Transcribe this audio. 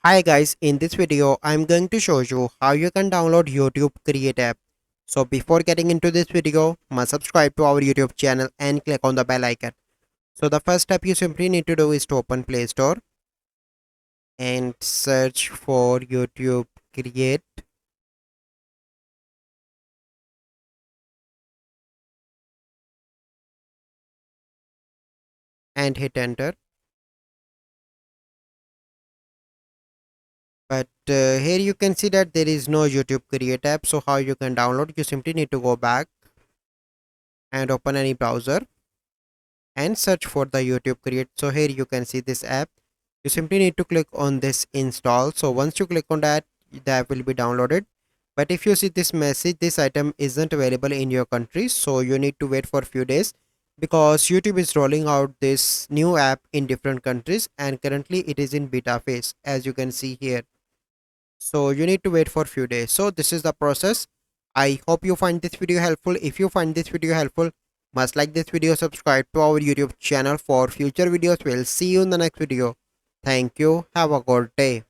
Hi guys, in this video I'm going to show you how you can download YouTube Create app. So before getting into this video, must subscribe to our YouTube channel and click on the bell icon. So the first step you simply need to do is to open Play Store and search for YouTube Create and hit enter. But here you can see that there is no YouTube Create app. So how you can download? You simply need to go back and open any browser and search for the YouTube Create. So here you can see this app. You simply need to click on this install. So once you click on that, the app will be downloaded. But if you see this message, this item isn't available in your country, so you need to wait for a few days because YouTube is rolling out this new app in different countries and currently it is in beta phase, as you can see here. So you need to wait for a few days. So this is the process. I hope you find this video helpful. If you find this video helpful, must like this video, subscribe to our YouTube channel for future videos. We'll see you in the next video. Thank you. Have a good day.